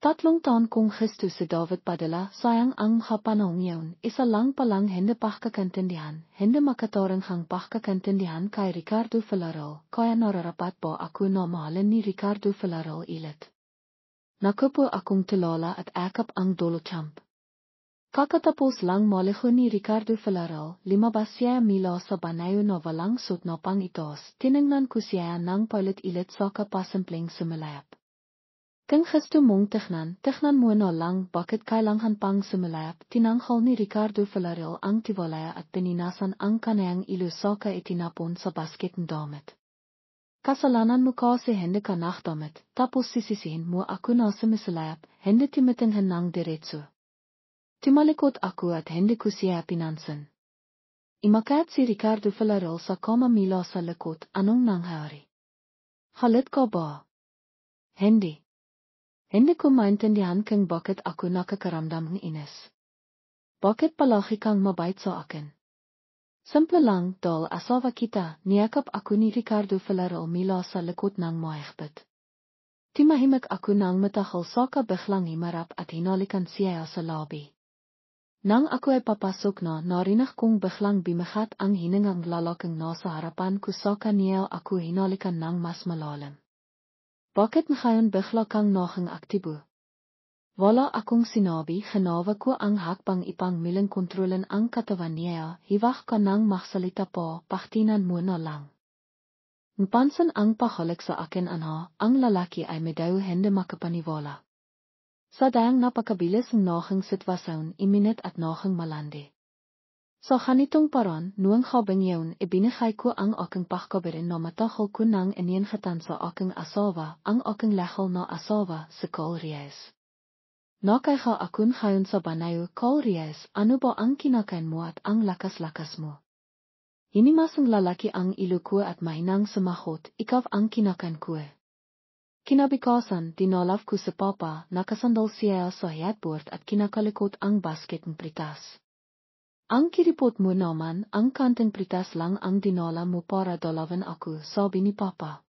3 taon kong gusto si David padala, sayang ang panahon yun, isa lang palang hindi pagkakantindihan, hindi makataring hang pagkakantindihan kay Ricardo Villarreal, kaya nararapat po ako na mahalin ni Ricardo Villarreal ilit. Nakupo akong tulala at akap ang dolo champ. Kakatapos lang maliho ni Ricardo Villarreal, limabas siya mila sa banayo na walang suot na pangitos, tinignan ko siya ng paulit-ilit sa kapasimpleng sumilayap. Kung gusto mong tignan mo na lang bakit kailangan pang sumilayap, tinanghal ni Ricardo Villarreal ang tiwalaya at pininasan ang kanayang ilo sa itinapon sa basket ng damit. Kasalanan mo kasi hindi ka nakdamit, tapos sisisihin mo ako na sumisalayap, hindi timitingin ng diretso. Timalikot ako at hindi ko siya pinansin. Imakat si Ricardo Villarreal sa kama mila sa likod, anong nangyari? Halit ka ba? Hindi. Hindi ko maintindihan kung bakit ako nakakaramdam ng inis. Bakit palagi kang mabait sa akin? Simple lang, dahil asawa kita, niyakap ako ni Ricardo Villarreal mila sa likod ng mahigpit. Timahimik ako ng matahol saka biglang himarap at hinalikan siya sa lobby. Nang ako ay papasok na, narinig kong biglang bimahat ang hiningang lalaking nasa harapan ko saka niya ako hinalikan ng mas malalim. Bakit ngayon bigla kang naging aktibo? Wala akong sinabi, ginawa ko ang hakbang ipang miling kontrolan ang katawan niya, hiwag ka nang magsalita po, paktinan mo na lang. Napansin ang pahalik sa akin ang lalaki ay medyo hindi makapaniwala. Sa dayang napakabilis ng naging sitwasyon, iminit at naging malandi. Sa ganitong paraan, noong habang yun, ibinigay ko ang aking pagkabirin na matahol ko nang iniingatan sa aking asawa, ang aking lehal na asawa, si Cole Reyes. Nakaiha akong ngayon sa banayo, Cole Reyes, ano ba ang kinakain mo at ang lakas-lakas mo? Hinimasang lalaki ang ilo ko at mahinang sumahot, ikaw ang kinakain ko. Kinabikasan, dinalaw ko sa papa, nakasandal siya sa headboard at kinakalikot ang basket ng pritas. Ang kiripot mo naman, ang kanteng pritas lang ang dinala mo para dalawin ako, sabi ni papa.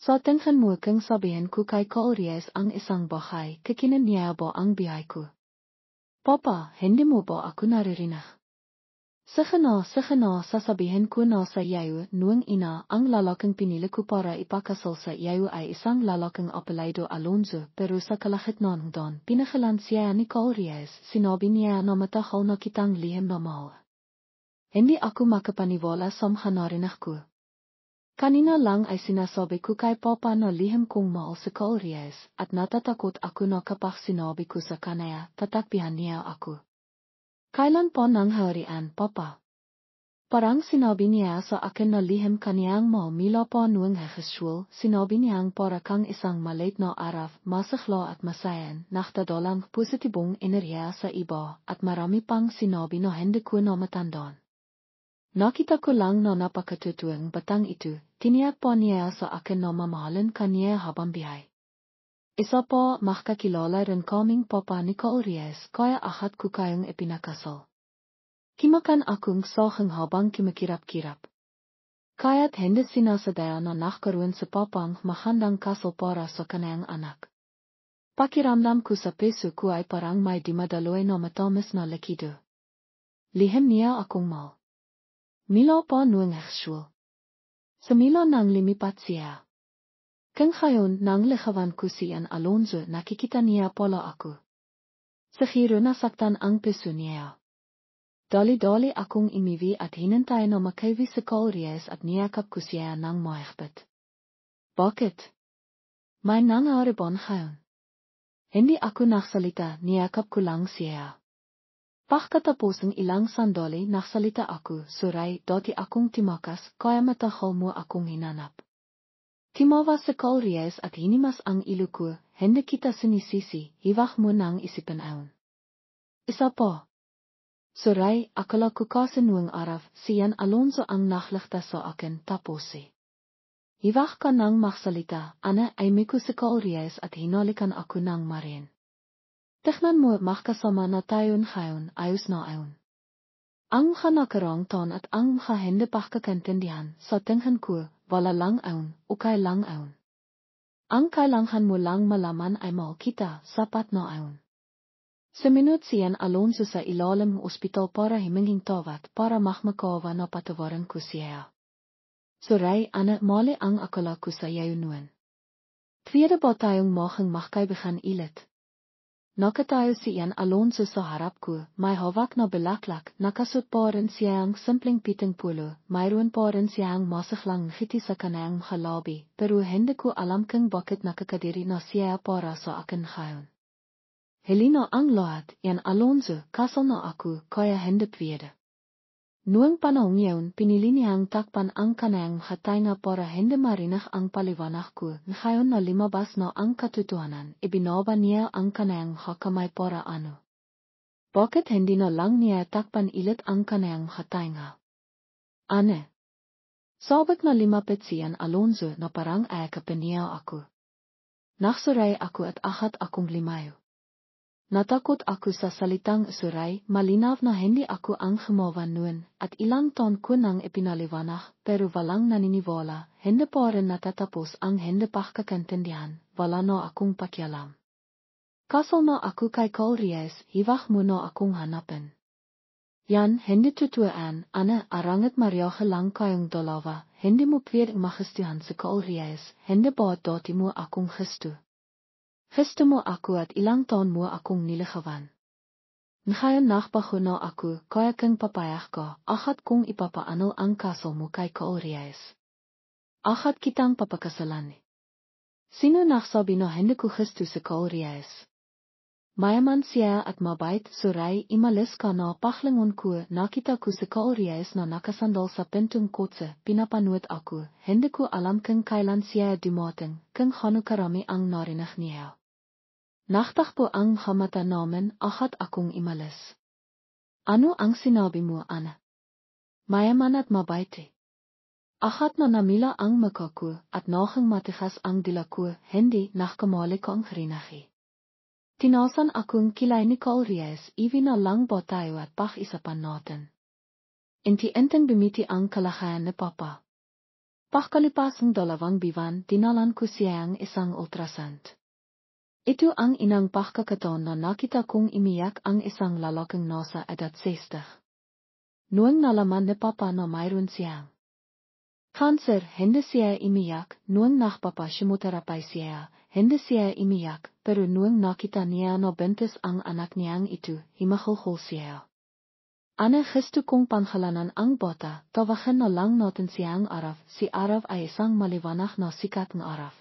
Sa tingin mo kung sabihin ko kay Cole Reyes ang isang bahay, kikinin niya ba ang bihay ko? Papa, hindi mo ba ako naririnig? Sigena, sasabihin ko na sa yayu, nuang ina, ang lalaking pinili ko para ipakasal sa yayu ay isang lalaking apelyido Alonzo, pero sa kalagitnaan doon, pinakalan siya ni Nicole Reyes, sinabi niya na matagal na kitang lihim na mahal. Hindi ako makapaniwala sa mga narinig ko. Kanina lang ay sinasabi ko kay Papa na lihim kong mahal si Nicole Reyes, at natatakot ako na kapag sinabi ko sa kanya, tatakbihan niya ako. Kailan po nang harian, Papa? Parang sinabi niya sa akin na lihim kaniyang mahal mula pa noong high sinabi niyang para kang isang maliit na araf, masakla at masayan, nakdadalang positibong enerhiya sa iba, at marami pang sinabi na hindi ko na matandaan. Nakita ko lang na napakatutuwang batang itu, tiniyak pa niya sa akin na mamahalin kaniya habang bihay. Isa pa makakilala rin kaming Papa Nicole Reyes, kaya ahad ko kayong ipinakasal. Kimakan akong sahang habang kimakirap-kirap. Kaya't hindi sinasadaya na nagkaroon sa papang mahandang kasal para sa kanyang anak. Pakiramdam ko sa peso ko ay parang may dimadaloy na matamis na likido. Lihim niya akong mahal. Mila pa noong high Sa mila nang limipat siya. Kung ngayon nang ligawan ko siyan Alonzo, nakikita niya pala ako. Siguro nasaktan ang peso niya. Dali-dali akong imiwi at hinintay na makaiwi si Nicole Reyes at niyakap ko siya ng mahigpit. Bakit? May nangyari ba ngayon? Hindi ako nagsalita, niyakap ko lang siya. Pagkatapos ng ilang sandali nagsalita ako, Suray, dati akong timakas, kaya matagal mo akong hinanap. Timawa si Nicole Reyes at hinimas ang ilo ko, hindi kita sinisisi, hiwag mo nang isipin ayon. Isa pa. Suray, akala ko kasi noong araw, siyan Alonzo ang naglagtas sa akin tapos hiwag ka nang magsalita, ana ay miko si Nicole Reyes at hinalikan ako ng marin. Tignan mo magkasama na tayo ngayon, ayos na ayon. Ang mga nakarang taon at ang mga hindi pagkakaintindihan, sa tingin ko, wala lang ayon, okay lang ayon. Ang kailangan mo lang malaman ay mahal kita, sapat na ayon. Sumunod siyan Alonzo sa ilalim ng ospital para himinging tawad para makmakawa na patawaran ko siya. Suray, ana mali ang akala ko sa iyo noon. Tweede ba tayong morgen magkaibigan ilit? Nakatayo siyan Alonzo sa harap ko, may hawak na balaklak, nakasot pa rin siyang simpleng piting pulo, mayroon pa rin siyang masaklang ngiti sa kanyang halabi, pero hindi ko alam kung bakit nakakadiri na siya para sa akin ngayon. Helena ang lahat, yan Alonzo, kasal na ako, kaya hindi pwede. Noong panahon yun, pinili niyang takpan ang kanyang hatainga para hindi marinig ang paliwanag ko, ngayon na limabas na ang katotohanan, ibinaba niya ang kanyang hakamay para ano. Bakit hindi na lang niya takpan ilit ang kanyang hatainga? Ane. Sabik na limapit siyan Alonzo na parang ayakapin niya ako. Naksuray ako at ahad akong limayo. Natakot ako sa salitang suray, malinaw na hindi ako ang gumawa noon, at ilang taon ko nang ipinaliwanag, pero walang naniniwala, hindi pa rin natatapos ang hindi pagkakaintindihan, wala na akong pakialam. Kasal na ako kay Nicole Reyes, hiwag mo na akong hanapin. Yan, hindi tutuan, ana, arangit mariahe lang kayong dalawa, hindi mo pwedeng magustuhan si Nicole Reyes, hindi ba dati mo akong gusto? Gusto mo ako at ilang taon mo akong niligawan. Ngayon nagbago na ako, kaya kung papayag ka, ahad kong ipapaanal ang kasal mo kay Nicole Reyes. Ahad kitang papakasalan. Sino nagsabi na hindi ko gusto si Nicole Reyes? Mayaman siya at mabait, Suray, imalis ka na paklingon ko, nakita ko si Nicole Reyes na nakasandal sa pintong kotse, pinapanood ako, hindi ko alam kung kailan siya dumating, kung hano karami ang narinig niya. Nachtakbo ang hamata namin, ahad akong imalis. Ano ang sinabi mo, Ana? Mayaman at mabait. Ahad na namila ang mukha ko, at nahang matigas ang dila ko, hindi nakamali ko ang rinahi. Tinasan akong kilay ni Nicole Reyes, iwi na lang ba tayo at pag-isapan natin. Inti-inteng bumiti ang kalagayan ni Papa. Pagkalipas ng 2 buwan, dinalan ko siyang isang ultrasound. Ito ang inang pagkakataon na nakita kong imiyak ang isang lalaking nasa edad 60. nuang nalaman ne papa na mayroon siang. Cancer, hindi siya imiyak, nuang nakpapa chemotherapy siya, hindi siya imiyak, pero nuang nakita niya no bintis ang anak niyang itu, himahulhul siya. Ana gistu kong panghalanan ang bata, tawagan na lang natin siyang araf, si araf ay isang maliwanag na sikat ng araf.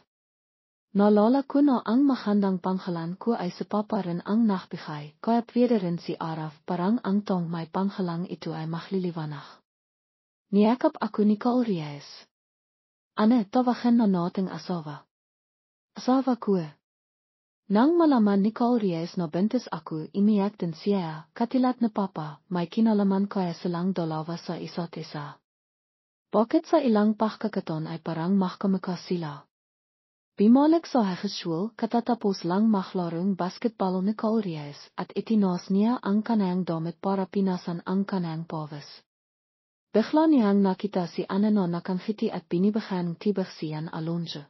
Naalala ko na ang magandang panghalan ko ay si papa rin ang nakbigay, kaya pwede rin si araf, parang ang tong may panghalang ito ay magliliwanag. Niyakap ako ni Cole Reyes. Ana, tawagan na nating asawa. Asawa ko. Nang malaman ni Cole Reyes na bintis ako, imiyak din siya, katilat na papa, may kinalaman kaya silang dalawa sa isa't isa. Bakit sa ilang pagkakataon ay parang mahkamaka sila? Bimalik sa high katatapos lang maglarong basketball ni Cole Reyes at itinos niya ang kanayang damit para pinasan ang kanayang pawis. Bigla niyang nakita si Ana na nakangiti at binibagan tibag siyan alonso.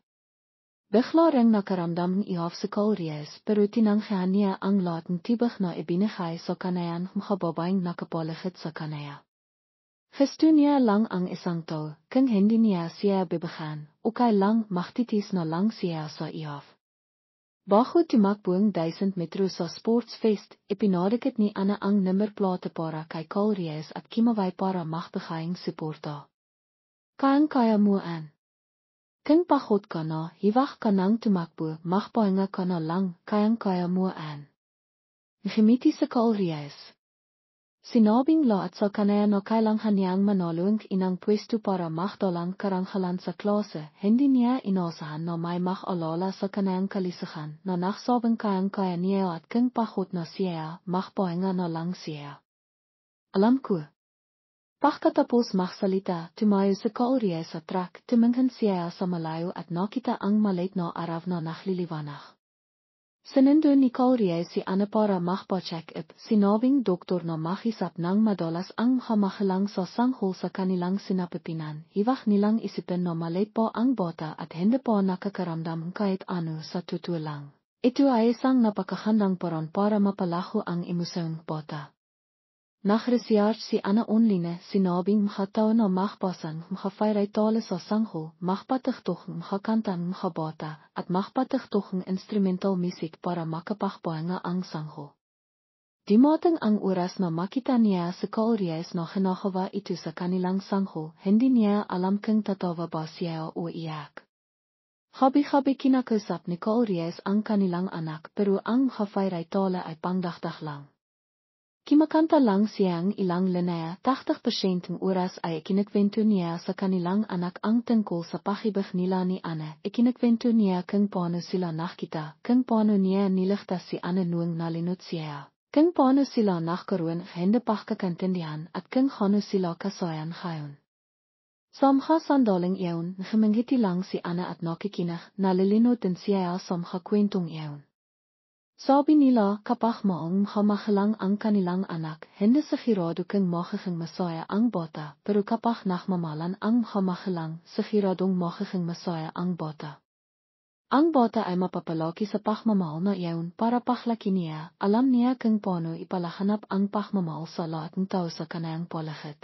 Bigla ring nakaramdam ihaf si Cole Reyes pero tinanggihan niya ang lahat ng tibag na ibinigay sa kanayang makababaeng nakapaligid sa kanaya. Gusto niya lang ang isang tao, kung hindi niya siya bibagan, okay lang magtitis na lang siya sa ihaf. Bago tumakbuang 1000 metro sa sportsfest, ipinadikit ni Ana ang nummerplate para kay Cole Reyes at kimaway para magbigayang suporta. Kayang-kaya mo an. Kung pagod ka na, hiwag ka nang tumakbo, magpahinga ka na lang, kayang-kaya mo an. Ngimiti si Cole Reyes. Sinabing lahat sa kanaya na kailangan niyang manalo ang inang pwesto para magdalang karanghalan sa klase, hindi niya inasahan na may mag-alala sa kanayang kalisahan na nagsabing kayang-kaya niya at kung pagod na siya, magpahinga na lang siya. Alam ko. Pagkatapos magsalita, tumayo si Cole Reyes sa track, tumingin siya sa malayo at nakita ang maliit na araw na nagliliwanag. Sinundo ni Cole Reyes si Ana para magpa-check-up, sinabing doktor na makisap ng madalas ang hamahalang sa sanghol sa kanilang sinapipinan, hiwag nilang isipin na maliit pa ang bata at hindi pa nakakaramdam kahit ano sa totoo lang. Ito ay isang napakahandang paraan para mapalaho ang emosyong bata. Nag-research si Ana online, sinabing makataon na magpasan, makafairay tala sa sanghol, magpatigtoong makakantan makabata, at magpatigtoong instrumental music para makapagpahinga ang sanghol. Dimating ang oras na makita niya si Cole Reyes na ginagawa ito sa kanilang sanghol, hindi niya alam kung tatawa ba siya o iyak. Habi-habi kinakausap ni Cole Reyes ang kanilang anak pero ang makafairay tala ay pangdagdag lang. Kimakanta lang siyang ilang linaya, 80% oras ay ikinikwento niya sa kanilang anak ang tungkol sa pag-ibig nila ni Ana. Ikinikwento niya kung paano sila nakita, kung paano niya niligtas si Ana noong nalinot siya, kung paano sila nagkaroon hindi pagkakantindihan at kung paano sila kasayan ngayon. Sa mga sandaling iyon, humingiti lang si Ana at nakikinig, nalilinot din siya sa mga kwentong iyon. Sabi nila kapag maong hamahalang ang kanilang anak, hindi sigurado kung magiging masaya ang bata, pero kapag nakmamalan ang hamahalang, siguradong magiging masaya ang bata. Ang bata ay mapapalaki sa pagmamahal na iyon para paglaki niya, alam niya kung paano ipalahanap ang pagmamahal sa lahat ng tao sa kanayang paligid.